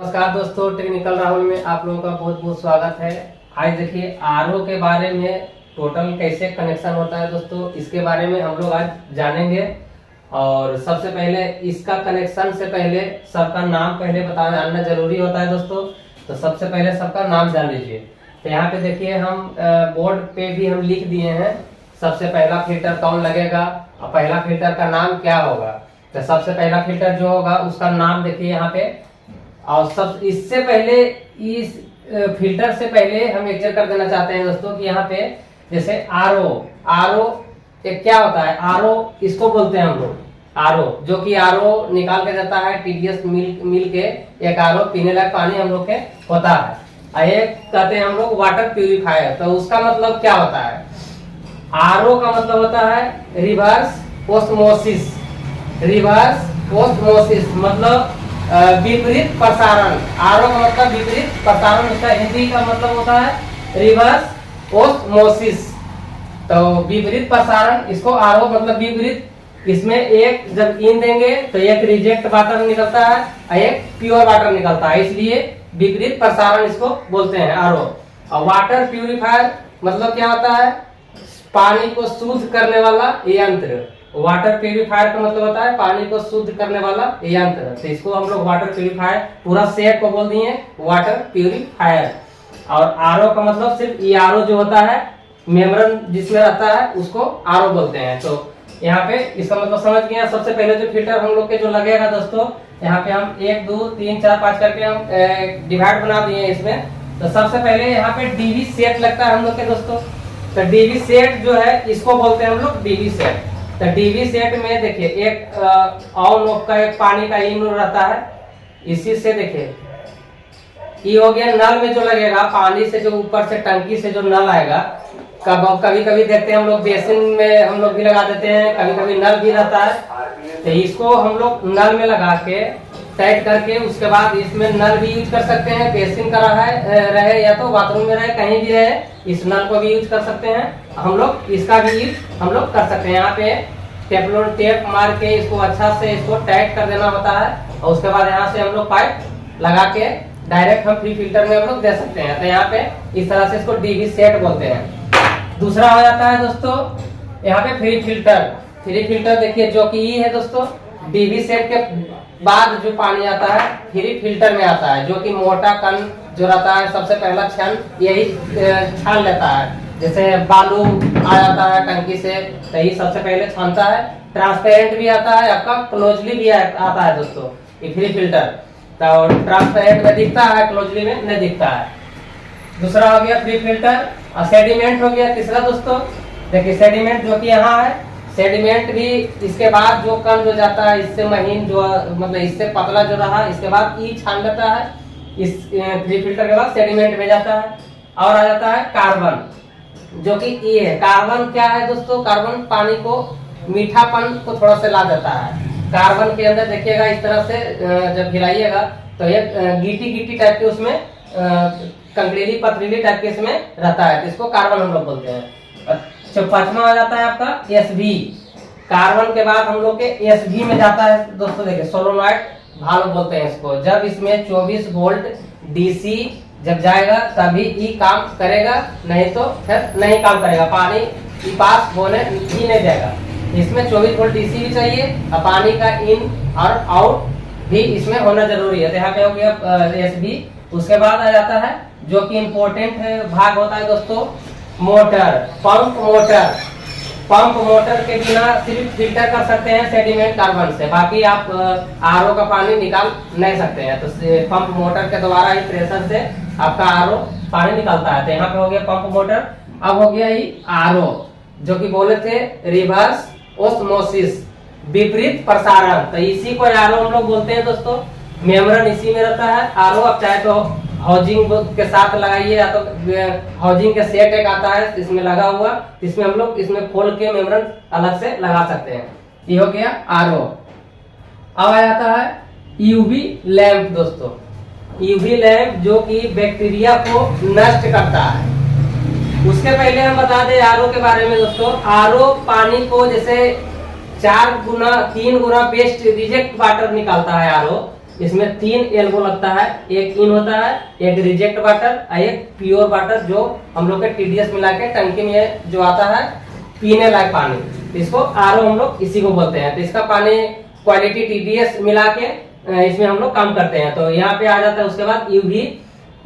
नमस्कार दोस्तों, टेक्निकल राहुल में आप लोगों का बहुत बहुत स्वागत है। आज देखिए आरओ के बारे में टोटल कैसे कनेक्शन होता है दोस्तों, इसके बारे में हम लोग आज जानेंगे। और सबसे पहले इसका कनेक्शन से पहले सबका नाम पहले जानना जरूरी होता है दोस्तों। तो सबसे पहले सबका नाम जान लीजिए। तो यहाँ पे देखिए हम बोर्ड पे भी हम लिख दिए हैं सबसे पहला फिल्टर कौन लगेगा और पहला फिल्टर का नाम क्या होगा। तो सबसे पहला फिल्टर जो होगा उसका नाम देखिए यहाँ पे। और सब इससे पहले इस फिल्टर से पहले हम एक चीज कर देना चाहते हैं दोस्तों कि यहाँ पे जैसे आरओ एक क्या होता है। आरओ इसको बोलते हैं हम लोग आरओ, जो कि आरओ निकाल के देता है टीडीएस मिल के एक आरओ पीने लायक पानी हम लोग के होता है। एक कहते हैं हम लोग वाटर प्यूरिफायर। तो उसका मतलब क्या होता है। आरओ का मतलब होता है रिवर्स ऑस्मोसिस। रिवर्स ऑस्मोसिस मतलब विपरीत प्रसारण। आरओ का मतलब विपरीत प्रसारण, उसका हिंदी का मतलब होता है रिवर्स ऑस्मोसिस। तो विपरीत प्रसारण, इसको आरओ मतलब विपरीत। इसमें एक जब इन देंगे तो एक रिजेक्ट वाटर निकलता है और एक प्योर वाटर निकलता है, इसलिए विपरीत प्रसारण इसको बोलते हैं आरओ। और वाटर प्यूरिफायर मतलब क्या होता है, पानी को शुद्ध करने वाला यंत्र। वाटर प्यूरिफायर का मतलब होता है पानी को शुद्ध करने वाला यंत्र। तो इसको हम लोग वाटर प्यूरिफायर पूरा सेट को बोल दिए वाटर प्यूरिफायर। और आरओ का मतलब सिर्फ ये आरओ जो होता है मेम्ब्रेन जिसमें रहता है उसको आरओ बोलते हैं। तो यहाँ पे इसका मतलब समझ गए। सबसे पहले जो फिल्टर हम लोग के जो लगेगा दोस्तों, यहाँ पे हम 1 2 3 4 5 करके हम डिवाइड बना दिए इसमें। तो सबसे पहले यहाँ पे डीवी सेट लगता है हम लोग के दोस्तों। तो डीवी सेट जो है इसको बोलते हैं हम लोग डीवी सेट। तो डीवी सेट में देखिए एक ऑन ऑफ का एक पानी का इन रहता है। इसी से देखिए ये हो गया नल में जो लगेगा पानी से, जो ऊपर से टंकी से जो नल आएगा। कभी कभी देखते हैं हम लोग बेसिन में हम लोग भी लगा देते हैं, कभी कभी नल भी रहता है। तो इसको हम लोग नल में लगा के टाइट करके उसके बाद इसमें नल भी यूज कर सकते हैं। बेसिन का रहे या तो बाथरूम में रहे, कहीं भी रहे, इस नल को भी यूज कर सकते हैं हम लोग। इसका भी यूज हम लोग कर सकते हैं। यहाँ पे टेफ्लॉन टेप मार के इसको अच्छा से इसको टाइट कर देना होता है। और उसके बाद यहाँ से हम लोग पाइप लगा के डायरेक्ट हम फ्री फिल्टर में हम लोग दे सकते हैं। तो यहाँ पे इस तरह से इसको डीवी सेट बोलते हैं। दूसरा हो जाता है दोस्तों यहाँ पे फ्री फिल्टर। फ्री फिल्टर देखिए जो कि ये है दोस्तों, डीवी सेट के बाद जो पानी आता है फ्री फिल्टर में आता है, जो कि मोटा कण जो रहता है सबसे पहला क्षण यही छान लेता है। जैसे बालू आ जाता है टंकी से तो ये सबसे पहले छानता है। ट्रांसपेरेंट भी आता है आपका, क्लोजली भी आता है दोस्तों ये फ्री फिल्टर। तो ट्रांसपेरेंट में दिखता है, क्लोजली में नहीं दिखता है। दूसरा हो गया फ्री फिल्टर। और सेडिमेंट हो गया तीसरा दोस्तों। देखिए सेडिमेंट जो कि यहाँ है, सेडिमेंट भी इसके बाद जो कण जो जाता है इससे महीन जो मतलब इससे पतला जो रहा, इसके बाद ई छान लेता है। इस फ्री फिल्टर के बाद सेडिमेंट में जाता है। और आ जाता है कार्बन, जो कि ई है। कार्बन क्या है दोस्तों, कार्बन पानी को मीठापन को थोड़ा सा ला देता है। कार्बन के अंदर देखिएगा इस तरह से जब गिराइएगा तो एक गीटी गीटी टाइप के उसमें कंकरीली पथरीली टाइप के इसमें रहता है। तो इसको कार्बन हम लोग बोलते हैं। तो पांचवा आ जाता है आपका एसवी। कार्बन के बाद हम लोग के एसवी में जाता है दोस्तों। देखिए सोलोनॉइड भाल्व बोलते हैं इसको। जब इसमें 24 वोल्ट डीसी जब जाएगा तभी ई काम करेगा, नहीं तो फिर नहीं काम करेगा। पानी ई पास होने ही नहीं देगा। इसमें 24 वोल्ट डीसी भी चाहिए और पानी का इन और आउट भी इसमें होना जरूरी है। तो यहाँ पे हो गया एसवी। उसके बाद आ जाता है जो कि इम्पोर्टेंट भाग होता है दोस्तों, motor, pump motor. Pump motor के बिना सिर्फ फिल्टर कर सकते हैं सेडिमेंट कार्बन से, बाकी आप आरओ का पानी निकाल नहीं सकते हैं। तो पंप मोटर के द्वारा ही प्रेशर से आपका आरओ पानी निकलता है। तो यहाँ पे हो गया पंप मोटर। अब हो गया ही आरओ, जो कि बोले थे रिवर्स ऑस्मोसिस, विपरीत प्रसारण। तो इसी को आरओ हम लोग बोलते हैं दोस्तों। मेम्ब्रेन इसी में रहता है। आरओ आप चाहे तो हाउजिंग के साथ लगाइए या तो हाउजिंग के सेट एक आता है इसमें लगा हुआ, इसमें हम लोग इसमें खोल के मेम्ब्रेन अलग से लगा सकते हैं। ये हो गया आरओ। अब आ जाता है यूवी लैंप दोस्तों। यूवी लैंप जो कि बैक्टीरिया को नष्ट करता है। उसके पहले हम बता दें आरओ के बारे में दोस्तों। आरओ पानी को जैसे 3 गुना बेस्ट रिजेक्ट वाटर निकालता है आरओ। इसमें 3 एल्बो लगता है, एक इन होता है, एक रिजेक्ट वाटर और एक प्योर वाटर, जो हम लोग के TDS मिला के टंकी में जो आता है पीने लायक पानी, इसको आरओ हम लोग इसी को बोलते हैं। तो इसका पानी क्वालिटी TDS मिला के इसमें हम लोग काम करते हैं। तो यहाँ पे आ जाता है। उसके बाद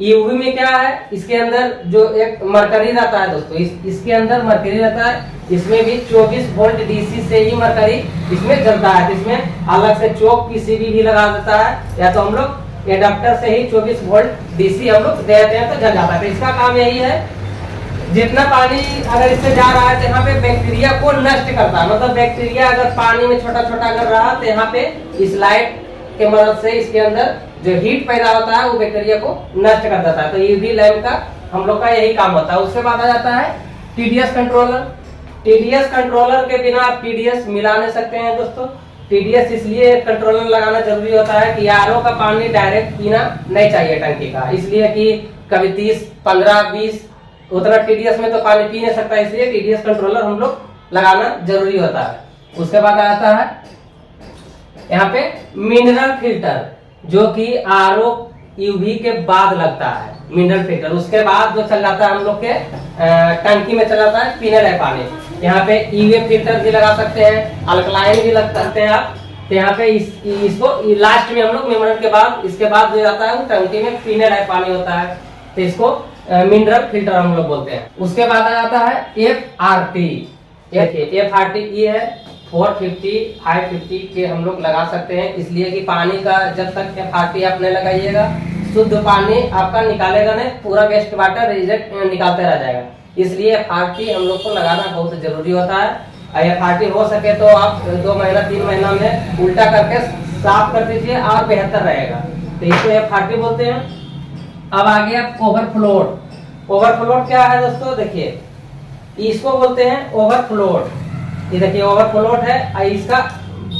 यूवी में क्या है, इसके अंदर जो एक मरकरी रहता है दोस्तों, इसके अंदर मरकरी रहता है, इसमें भी 24 वोल्ट DC से ही मरकरी इसमें जलता है। तो इसमें अलग से चौक PCB भी लगा देता है, या तो हम लोग एडाप्टर से ही 24 वोल्ट DC हम लोग दे देते हैं तो जल जाता है। तो इसका काम यही है, जितना पानी अगर इससे जा रहा है तो यहाँ पे बैक्टीरिया को नष्ट करता है। मतलब बैक्टीरिया अगर पानी में छोटा छोटा अगर रहा तो यहाँ पे इस लाइट के मदद से इसके अंदर जो हीट पैदा होता है वो बैक्टीरिया को नष्ट कर देता है। तो यूवी लैम्प का हम लोग का यही काम होता है। उसके बाद आ जाता है TDS कंट्रोलर। TDS कंट्रोलर के बिना आप TDS मिला नहीं सकते हैं दोस्तों। TDS इसलिए कंट्रोलर लगाना जरूरी होता है कि आरओ का पानी डायरेक्ट पीना नहीं चाहिए टंकी का, इसलिए कि कभी 30, 15, 20 उतना TDS में तो पानी पी नहीं सकता, इसलिए TDS कंट्रोलर हम लोग लगाना जरूरी होता है। उसके बाद आता है यहाँ पे मिनरल फिल्टर, जो कि आरओ यूवी के बाद लगता है मिनरल फिल्टर। उसके बाद जो चल जाता है हम लोग के टंकी में चल जाता है पीने लायक पानी। यहाँ पे ईवे फिल्टर भी लगा सकते हैं, अल्कलाइन भी लगा सकते हैं आप। तो यहाँ पे इसको लास्ट में हम लोग मिनरल के बाद, इसके बाद जो जाता है वो टंकी में पीने लायक पानी होता है, तो इसको मिनरल फिल्टर हम लोग बोलते हैं। उसके बाद आ जाता है FRT। FRT ये है 450, 550 के हम लोग लगा सकते हैं, इसलिए कि पानी का जब तक FRT आप नहीं लगाइएगा शुद्ध पानी आपका निकालेगा नहीं, पूरा वेस्ट वाटर रिजेक्ट निकालते रह जाएगा। इसलिए FRT हम लोग को लगाना बहुत जरूरी होता है। FRT हो सके तो आप 2 महीना 3 महीना में उल्टा करके साफ कर दीजिए और बेहतर रहेगा। तो इसको FRT बोलते हैं। अब आ गया ओवरफ्लोट। ओवरफ्लोट क्या है दोस्तों, देखिए इसको बोलते हैं ओवरफ्लोट। ये देखिए ओवरफ्लोट है, इसका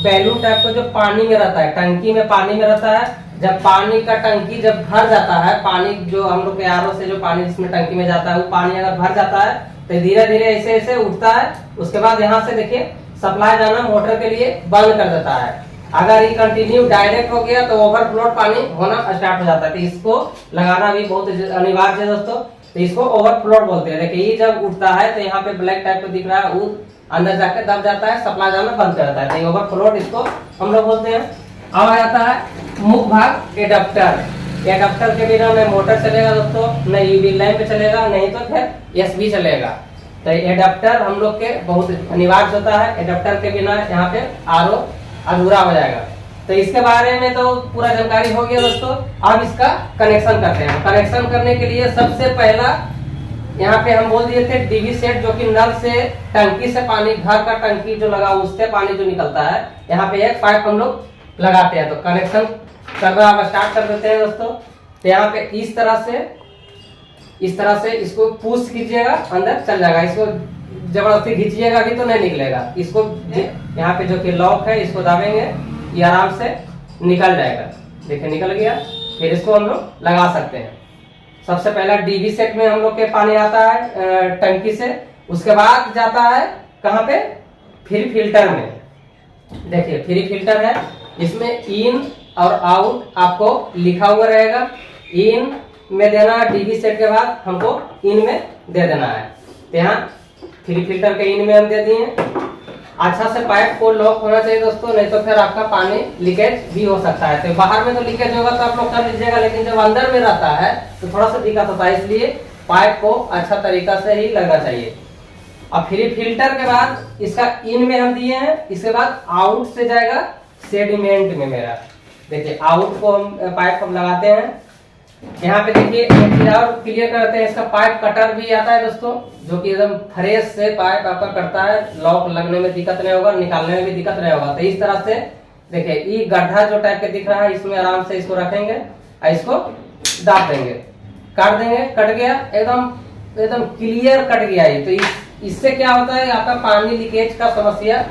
बैलून टाइप का जो पानी में रहता है, टंकी में पानी में रहता है। जब पानी का टंकी जब भर जाता है, पानी जो हम लोग के आरओ से जो पानी जिसमें टंकी में जाता है वो पानी अगर भर जाता है तो धीरे धीरे ऐसे ऐसे उठता है। उसके बाद यहाँ से देखिए सप्लाई जाना मोटर के लिए बंद कर देता है। अगर ये कंटिन्यू डायरेक्ट हो गया तो ओवरफ्लोट पानी होना स्टार्ट हो जाता है। तो इसको लगाना भी बहुत अनिवार्य है दोस्तों। तो इसको ओवरफ्लोट बोलते हैं। देखिए ये जब उठता है तो यहाँ पे ब्लैक टाइप का दिख रहा है, वो अंदर जाके दब जाता है, सप्लाई जाना बंद कर देता है। तो ओवरफ्लोट इसको हम लोग बोलते हैं। अब आ जाता है मुख्य भाग एडाप्टर। एडाप्टर के बिना न मोटर चलेगा दोस्तों, न यूवी लैम्प चलेगा, नहीं तो फिर एसबी चलेगा। तो एडाप्टर हम लोग के बहुत अनिवार्य होता है। एडाप्टर के बिना यहाँ पे आरओ अधूरा हो जाएगा। तो इसके बारे में तो पूरा जानकारी हो गया दोस्तों। अब इसका कनेक्शन करते हैं। कनेक्शन करने के लिए सबसे पहला यहाँ पे हम बोल दिए थे डीवी सेट, जो कि नल से टंकी से पानी, घर का टंकी जो लगा उससे पानी जो निकलता है, यहाँ पे एक पाइप हम लोग लगाते हैं। तो कनेक्शन करना आप स्टार्ट कर देते हैं दोस्तों। तो यहाँ पे इस तरह से इसको पुश कीजिएगा, अंदर चल जाएगा। इसको जबरदस्ती खींचिएगा अभी तो नहीं निकलेगा। इसको यहाँ पे जो कि लॉक है इसको दाबेंगे, ये आराम से निकल जाएगा। देखिए निकल गया। फिर इसको हम लोग लगा सकते हैं। सबसे पहला डीवी सेट में हम लोग के पानी आता है टंकी से। उसके बाद जाता है कहाँ पे, फ्री फिल्टर में। देखिए फ्री फिल्टर है, इसमें इन और आउट आपको लिखा हुआ रहेगा। इन में देना है, डीवी सेट के बाद हमको इन में दे देना है। तो यहाँ फ्री फिल्टर के इन में हम दे दिए। अच्छा से पाइप को लॉक होना चाहिए दोस्तों, नहीं तो फिर आपका पानी लीकेज भी हो सकता है। तो बाहर में तो लीकेज होगा तो आप लोग कर लीजिएगा, लेकिन जब अंदर में रहता है तो थोड़ा सा दिक्कत होता है, इसलिए पाइप को अच्छा तरीका से ही लगना चाहिए। अब फ्री फिल्टर के बाद इसका इन में हम दिए हैं, इसके बाद आउट से जाएगा सेडिमेंट में मेरा। देखिए आउट को हम पाइप हम लगाते हैं। यहाँ पे देखिए एक चीज और क्लियर करते हैं, इसका पाइप कटर भी आता है दोस्तों, जो कि एकदम फ्रेश से पाइप आपका कटता है। लॉक लगने में दिक्कत नहीं होगा, निकालने में भी दिक्कत नहीं होगा। तो इस तरह से देखिए ये गड्ढा जो टाइप के दिख रहा है, इसमें आराम से इसको रखेंगे और इसको दाब देंगे, काट देंगे। कट गया, एकदम क्लियर कट गया ये। तो इससे क्या होता है, आपका पानी लीकेज का समस्या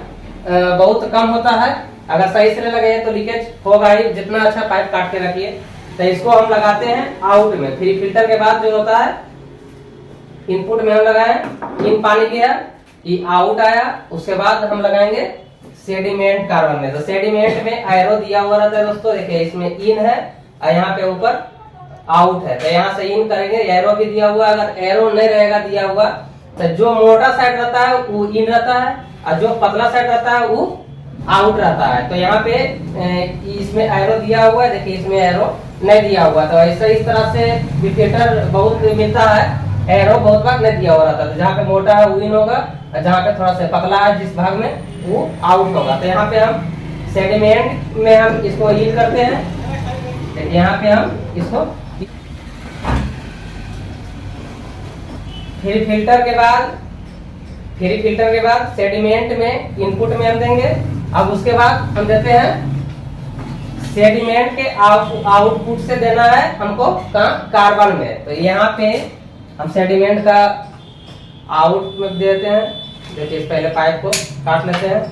बहुत कम होता है। अगर सही से लगे तो लीकेज होगा ही, जितना अच्छा पाइप काट के रखिए। तो इसको हम लगाते हैं आउट में। फ्री फिल्टर के बाद जो होता है, इनपुट में हम लगाए, इन पानी गया, ये आउट आया। उसके बाद हम लगाएंगे सेडिमेंट कार्बन में। तो सेडिमेंट में एरो दिया हुआ रहता है दोस्तों, देखिए इसमें इन है और यहाँ पे ऊपर आउट है। तो यहाँ से इन करेंगे, एरो भी दिया हुआ है। अगर एरो नहीं रहेगा दिया हुआ तो जो मोटा साइड रहता है वो इन रहता है और जो पतला साइड रहता है वो आउट रहता है। तो यहाँ पे इसमें एरो दिया हुआ है, देखिए इसमें एरो नहीं दिया हुआ। तो ऐसा इस तरह से इंडिकेटर बहुत मिलता है, एरो बहुत बार नहीं दिया हुआ रहता है। तो जहाँ पे मोटा है वो इन होगा और जहाँ पे थोड़ा सा पतला है जिस भाग में वो आउट होगा। तो यहाँ पे हम सेडिमेंट में हम इसको इन करते हैं, यहाँ पे हम इसको फिर फिल्टर के बाद सेडिमेंट में इनपुट में हम देंगे। अब उसके बाद हम देते हैं सेडिमेंट के आउटपुट से देना है हमको कार्बन में। तो यहाँ पे हम सेडिमेंट का आउट में देते हैं। देखिए पहले पाइप को काट लेते हैं।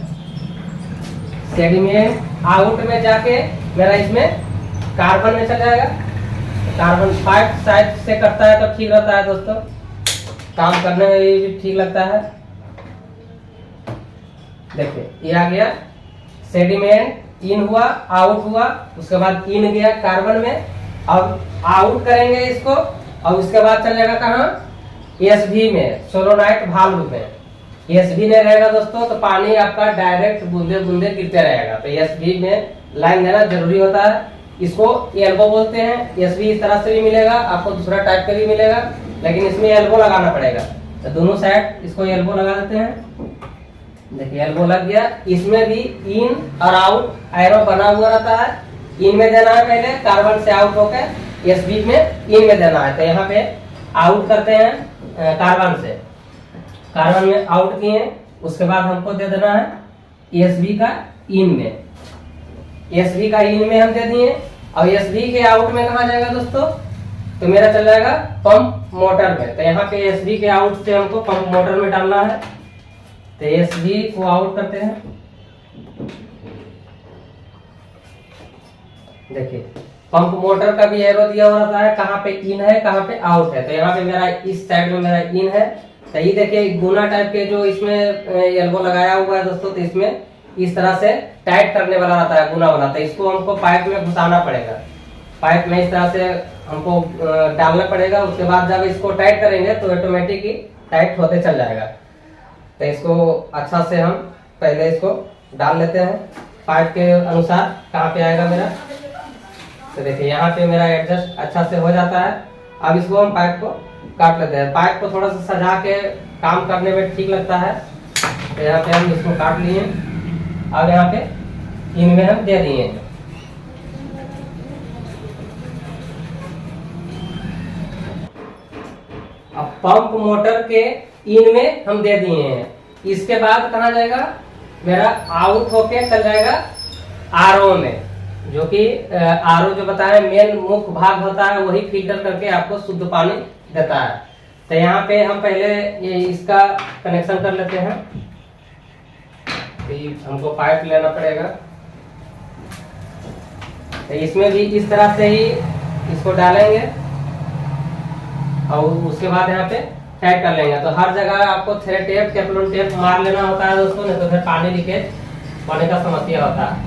सेडिमेंट आउट में जाके मेरा इसमें कार्बन में चल जाएगा। कार्बन पाइप साइड से कटता है तो ठीक रहता है दोस्तों, काम करने में भी ठीक लगता है। देखिए ये आ गया सेडिमेंट, इन हुआ आउट हुआ, उसके बाद इन गया कार्बन में। अब आउट करेंगे इसको और उसके बाद चल जाएगा कहाँ, एसवी में, सोलोनाइट वाल्व में। एसवी नहीं रहेगा दोस्तों तो पानी आपका डायरेक्ट बूंदे बूंदे गिरते रहेगा। तो एसवी में लाइन देना जरूरी होता है। इसको एल्बो बोलते हैं। एसवी इस तरह से भी मिलेगा आपको, दूसरा टाइप का भी मिलेगा, लेकिन इसमें एल्बो लगाना पड़ेगा। तो दोनों साइड इसको एल्बो लगा देते हैं। देखिए एल्बो लग गया। इसमें भी इन और आउट एरो बना हुआ रहता है। इन में देना है पहले, कार्बन से आउट होकर एसबी में इन में देना है। तो यहाँ पे आउट करते हैं कार्बन से, कार्बन में आउट किए, उसके बाद हमको दे देना है एसबी का इन में। एसबी का इन में हम दे दिए और एसबी के आउट में कहा जाएगा दोस्तों, तो मेरा चल जाएगा पंप मोटर में। तो यहाँ पे एसबी के आउट से हमको पंप मोटर में डालना है। तो एसबी को आउट करते हैं। देखिए पंप मोटर का भी एरो दिया हुआ रहता है, कहाँ पे इन है कहाँ पे आउट है। तो यहाँ पे मेरा इस साइड में मेरा इन है। तो ये देखिए गुना टाइप के जो इसमें एल्बो लगाया हुआ है दोस्तों, तो इसमें इस तरह से टाइट करने वाला रहता है गुना वाला। तो इसको हमको पाइप में घुसाना पड़ेगा, पाइप में इस तरह से हमको डालना पड़ेगा। उसके बाद जब इसको टाइट करेंगे तो ऑटोमेटिक ही टाइट होते चल जाएगा। तो इसको अच्छा से हम पहले इसको डाल लेते हैं पाइप के अनुसार कहाँ पे आएगा मेरा। तो देखिए यहाँ पे मेरा एडजस्ट अच्छा से हो जाता है। अब इसको हम पाइप को काट लेते हैं। पाइप को थोड़ा सा सजा के काम करने में ठीक लगता है। तो यहाँ पे हम इसको काट लिए। अब यहाँ पे इनमें हम दे दिए। अब पंप मोटर के इन में हम दे दिए हैं। इसके बाद कहाँ जाएगा, मेरा आउट होके चल जाएगा आरओ में, जो कि आरओ जो बताया मेन मुख्य भाग होता है, वही फिल्टर करके आपको शुद्ध पानी देता है। तो यहाँ पे हम पहले ये इसका कनेक्शन कर लेते हैं। तो हमको पाइप लेना पड़ेगा। तो इसमें भी इस तरह से ही इसको डालेंगे और उसके बाद यहाँ पे टाइट कर लेंगे। तो हर जगह आपको थ्रेड टेप, टेफ्लॉन टेप मार लेना होता है दोस्तों, नहीं तो फिर पानी लीकेज होने का समस्या होता है।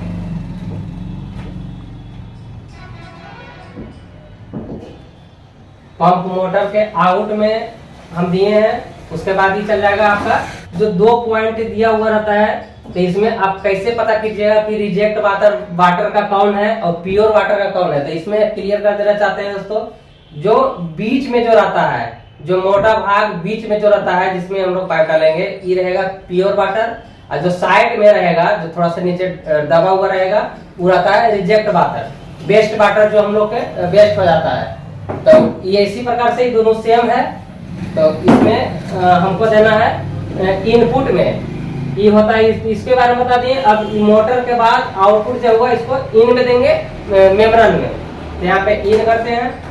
पंप मोटर के आउट में हम दिए हैं। उसके बाद ही चल जाएगा आपका जो 2 पॉइंट दिया हुआ रहता है। तो इसमें आप कैसे पता कीजिएगा कि रिजेक्ट वाटर का कौन है और प्योर वाटर का कौन है। तो इसमें क्लियर कर देना चाहते हैं दोस्तों, जो बीच में जो रहता है, जो मोटा भाग बीच में जो रहता है जिसमें हम लोग पाइप डालेंगे, ये रहेगा प्योर वाटर। और जो साइड में रहेगा, जो थोड़ा सा नीचे दबा हुआ रहेगा, वो रहता है रिजेक्ट वाटर, वेस्ट वाटर, जो हम लोग के वेस्ट हो जाता है। तो ये इसी प्रकार से ही दोनों सेम है। तो इसमें हमको देना है इनपुट में, ये होता है, इसके बारे में बता दिए। अब मोटर के बाद आउटपुट जो होगा इसको इन में देंगे, मेम्ब्रेन में। तो यहाँ पे इन करते हैं।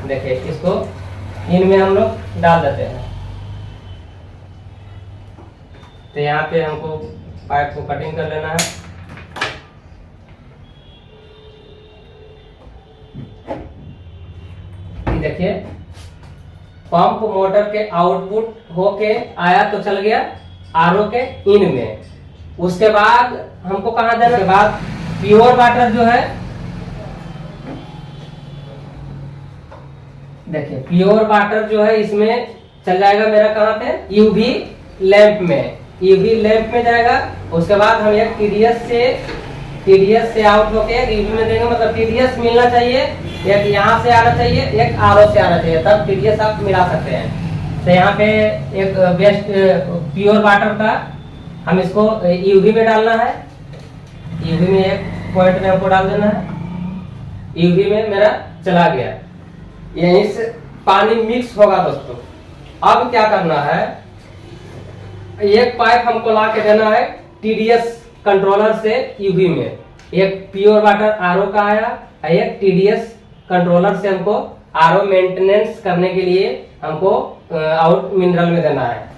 देखिए इसको इन में हम लोग डाल देते हैं। तो यहाँ पे हमको पाइप को कटिंग कर लेना है। देखिए पंप मोटर के आउटपुट होके आया तो चल गया आरओ के इन में। उसके बाद हमको कहाँ देना, उसके बाद प्योर वाटर जो है, देखिए प्योर वाटर जो है इसमें चल जाएगा मेरा कहाँ पे, यूवी लैंप में, यूवी लैंप में जाएगा। उसके बाद हम एक टीडीएस से आउट होके यूवी में देंगे, मतलब टीडीएस मिलना चाहिए, एक यहाँ से आना चाहिए, एक आरओ से आना चाहिए, तब टीडीएस आप मिला सकते हैं। तो यहाँ पे एक बेस्ट प्योर वाटर का हम इसको यूवी में डालना है, यूवी में एक पॉइंट में हमको डाल देना है, यूवी में मेरा चला गया, यहीं से पानी मिक्स होगा दोस्तों। अब क्या करना है, एक पाइप हमको ला के देना है टीडीएस कंट्रोलर से यूवी में, एक प्योर वाटर आरओ का आया, एक टीडीएस कंट्रोलर से हमको आरओ मेंटेनेंस करने के लिए हमको आउट मिनरल में देना है।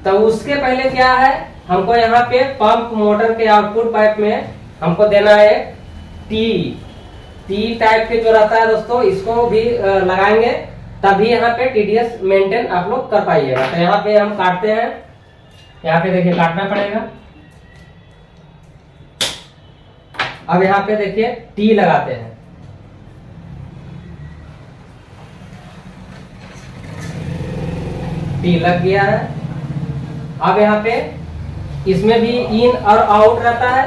तो उसके पहले क्या है, हमको यहाँ पे पंप मोटर के आउटपुट पाइप में हमको देना है टी टाइप के जो रहता है दोस्तों, इसको भी लगाएंगे, तभी यहाँ पे टीडीएस मेंटेन आप लोग कर पाइएगा। तो यहाँ पे हम काटते हैं, यहाँ पे देखिए काटना पड़ेगा। अब यहाँ पे देखिए टी लगाते हैं, टी लग गया है। अब यहाँ पे इसमें भी इन और आउट रहता है,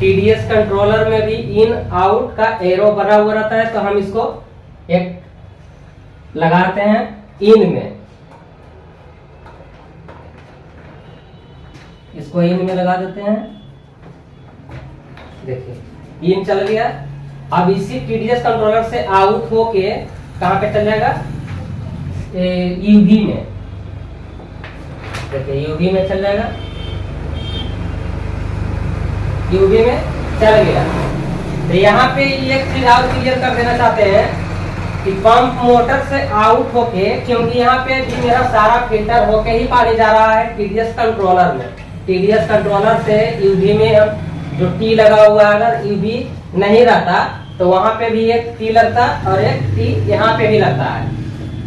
टीडीएस कंट्रोलर में भी इन आउट का एरो बना हुआ रहता है। तो हम इसको एक लगाते हैं इन में, इसको इन में लगा देते हैं, देखिए इन चल गया। अब इसी टीडीएस कंट्रोलर से आउट होके कहां पे चल जाएगा, यूवी में, देखिए यूवी में चल जाएगा, यूवी में चल गया। तो यहाँ पे एक चीज और क्लियर कर देना चाहते हैं कि पंप मोटर से आउट होके, क्योंकि यहाँ पे भी मेरा सारा फिल्टर होके ही पानी जा रहा है टीडीएस कंट्रोलर में, टीडीएस कंट्रोलर से यूवी में हम जो टी लगा हुआ है, अगर यूवी नहीं रहता तो वहां पे भी एक टी लगता और एक टी यहाँ पे भी लगता है।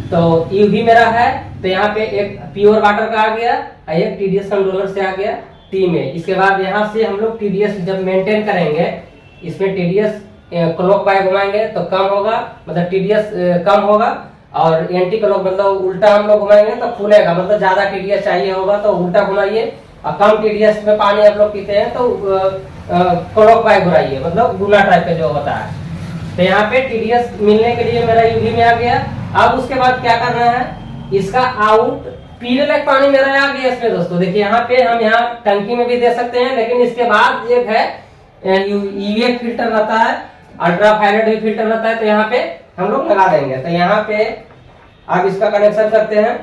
तो यूवी मेरा है, तो यहाँ पे एक प्योर वाटर का आ गया, एक टीडीएस कंट्रोलर से आ गया टी में। इसके बाद यहाँ से हम लोग टीडीएस जब मेंटेन करेंगे, इसमें टीडीएस क्लॉक वाइज घुमाएंगे तो कम होगा, मतलब टीडीएस कम होगा, और एंटी क्लॉक मतलब उल्टा हम लोग घुमाएंगे तो खुलेगा, मतलब ज्यादा टीडीएस चाहिए होगा तो उल्टा घुमाइए, और कम टीडीएस में पानी आप लोग पीते हैं तो क्लॉक वाइज घुराइए, मतलब गुना टाइप का जो होता है। तो यहाँ पे टीडीएस मिलने के लिए मेरा यूवी में आ गया। अब उसके बाद क्या करना है, इसका आउट पीने लायक पानी मेरा आ गया इसमें दोस्तों। देखिए यहाँ पे हम यहाँ टंकी में भी दे सकते हैं, लेकिन इसके बाद एक है यूवी फिल्टर रहता है, अल्ट्रावायलेट भी फिल्टर रहता है, तो यहाँ पे हम लोग लगा देंगे। तो यहाँ पे अब इसका कनेक्शन करते हैं।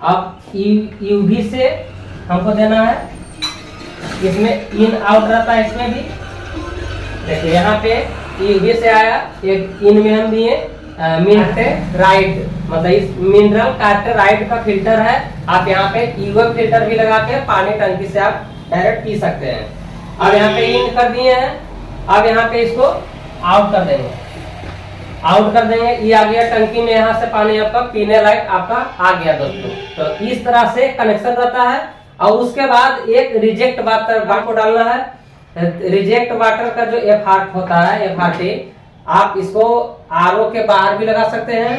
अब यूवी से हमको देना है, इसमें इन आउट रहता है, इसमें भी देखिए यहाँ पे यूवी से आया, एक इन में हम दिए राइट, मतलब इस मिनरल राइट का फिल्टर है। आप यहाँ पे यूवी फिल्टर भी लगा के पानी टंकी से आप डायरेक्ट पी सकते हैं। अब यहाँ पे इन कर दिए हैं, अब यहाँ पे इसको आउट कर देंगे, आउट कर देंगे, ये आ गया टंकी में, यहाँ से पानी आपका पीने लायक आपका आ गया दोस्तों। तो इस तरह से कनेक्शन रहता है। और उसके बाद एक रिजेक्ट वाटर को डालना है। रिजेक्ट वाटर का जो एफ होता है, FRT, आप इसको आरओ के बाहर भी लगा सकते हैं,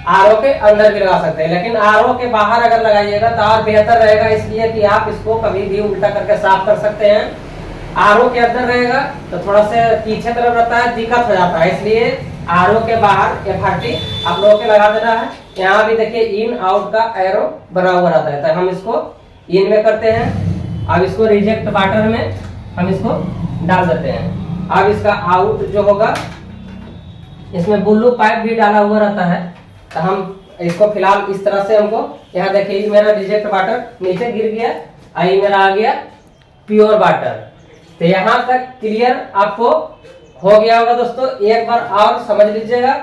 आरओ के अंदर भी लगा सकते हैं, लेकिन आरओ के बाहर अगर लगाइएगा तो और बेहतर रहेगा, इसलिए कि आप इसको कभी भी उल्टा करके साफ कर सकते हैं। आरओ के अंदर रहेगा तो थोड़ा सा पीछे तरफ रहता है, दिक्कत हो जाता है, इसलिए आरओ के बाहर FRT आप लोगों के लगा देना है। यहाँ भी देखिए इन आउट का एरो बना हुआ रहता है, तो हम इसको इन में करते हैं। अब इसको रिजेक्ट वाटर में हम इसको डाल देते हैं। अब इसका आउट जो होगा, इसमें ब्लू पाइप भी डाला हुआ रहता है, तो हम इसको फिलहाल इस तरह से हमको, यहाँ देखिए मेरा रिजेक्ट वाटर नीचे गिर गया, आई मेरा आ गया प्योर वाटर। तो यहाँ तक क्लियर आपको हो गया होगा दोस्तों। एक बार और समझ लीजिएगा।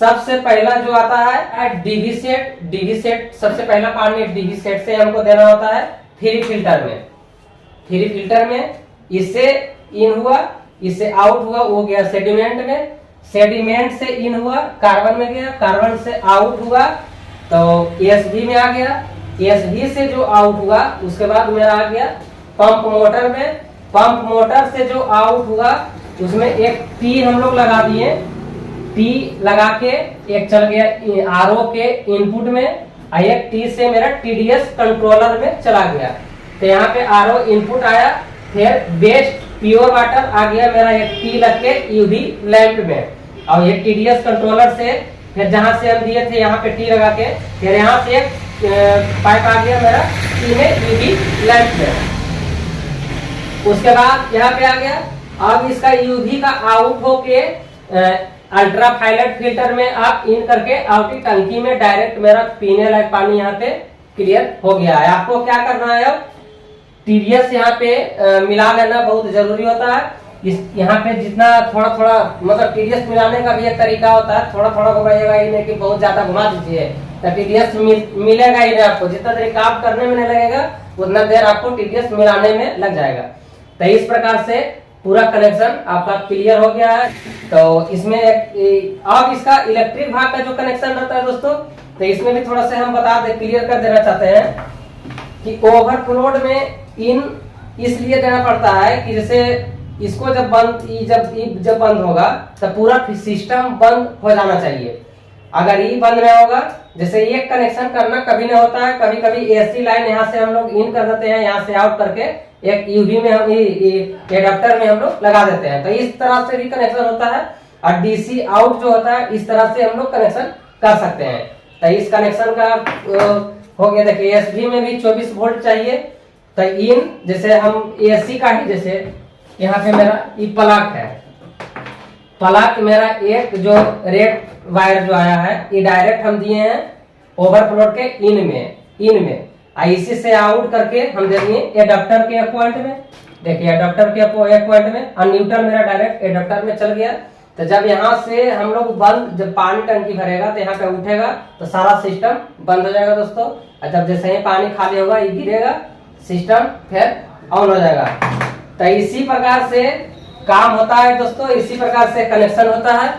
सबसे पहला जो आता है डीवी सेट, सबसे पहला पानी डीवी सेट से हमको देना होता है फ्री फिल्टर में, इससे इन हुआ, इससे आउट हुआ, वो गया सेडिमेंट में, सेडिमेंट से इन हुआ, कार्बन में गया, कार्बन से आउट हुआ तो ESV में आ गया, ESV से जो आउट हुआ उसके बाद मेरा आ गया पंप मोटर में, पंप मोटर से जो आउट हुआ उसमें एक T हम लोग लगा दिए, T लगा के एक चल गया RO के इनपुट में, और एक T से मेरा TDS कंट्रोलर में चला गया। तो यहाँ पे RO इनपुट आया, फिर बेस्ट प्योर वाटर आ गया मेरा एक T लग के UV लैंप में, और ये TDS कंट्रोलर से फिर जहां से हम दिए थे यहाँ पे T लगा के, फिर यहाँ से एक पाइप आ गया मेरा T में UV लैंप में। उसके बाद यहाँ पे आ गया, अब इसका UV का आउट होके अल्ट्रा वायलेट फिल्टर में आप इन करके आउटी टंकी में डायरेक्ट मेरा पीने लायक पानी यहाँ पे क्लियर हो गया है। आपको क्या करना है, अब TDS यहाँ पे मिला लेना बहुत जरूरी होता है। इस यहाँ पे जितना थोड़ा थोड़ा मतलब TDS मिलाने का भी एक तरीका होता है, थोड़ा थोड़ा घुमाइएगा ही नहीं कि बहुत ज्यादा घुमा दीजिए, तो TDS मिलेगा ही नहीं आपको। जितना देर काम करने में नहीं लगेगा उतना देर आपको TDS मिलाने में लग जाएगा। तो इस प्रकार से पूरा कनेक्शन आपका क्लियर हो गया है। तो इसमें अब इसका इलेक्ट्रिक भाग का जो कनेक्शन रहता है दोस्तों, तो इसमें भी थोड़ा सा हम बता दे क्लियर कर देना चाहते हैं कि ओवरफ्लोड में इन इसलिए देना पड़ता है कि जैसे इसको जब बंद होगा तो पूरा सिस्टम बंद हो जाना चाहिए। अगर ये बंद नहीं होगा, जैसे ये कनेक्शन करना कभी नहीं होता है, कभी कभी AC लाइन यहाँ से हम लोग इन कर देते हैं, यहाँ से आउट करके एक UV में हम एडाप्टर में हम लोग लगा देते हैं, तो इस तरह से भी कनेक्शन होता है। और DC आउट जो होता है इस तरह से हम लोग कनेक्शन कर सकते हैं। तो इस कनेक्शन का हो गया। देखिए ESV में भी 24 वोल्ट चाहिए, तो इन जैसे हम AC का ही जैसे यहाँ पे मेरा ये प्लग है, प्लग मेरा एक जो रेड वायर जो आया है ये डायरेक्ट हम दिए हैं ओवरफ्लोड के इन में इसी से आउट करके हम दे दिए एडाप्टर के पॉइंट में। देखिए एडाप्टर के पॉइंट में, और न्यूट्रल मेरा डायरेक्ट एडाप्टर में चल गया। तो जब यहाँ से हम लोग जब पानी टंकी भरेगा तो यहाँ पे उठेगा तो सारा सिस्टम बंद हो जाएगा दोस्तों। और जब जैसे ही पानी खाली होगा ये गिरेगा, सिस्टम फिर ऑन हो जाएगा। तो इसी प्रकार से काम होता है दोस्तों, इसी प्रकार से कनेक्शन होता है।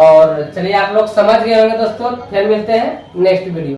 और चलिए आप लोग समझ गए होंगे दोस्तों, फिर मिलते हैं नेक्स्ट वीडियो।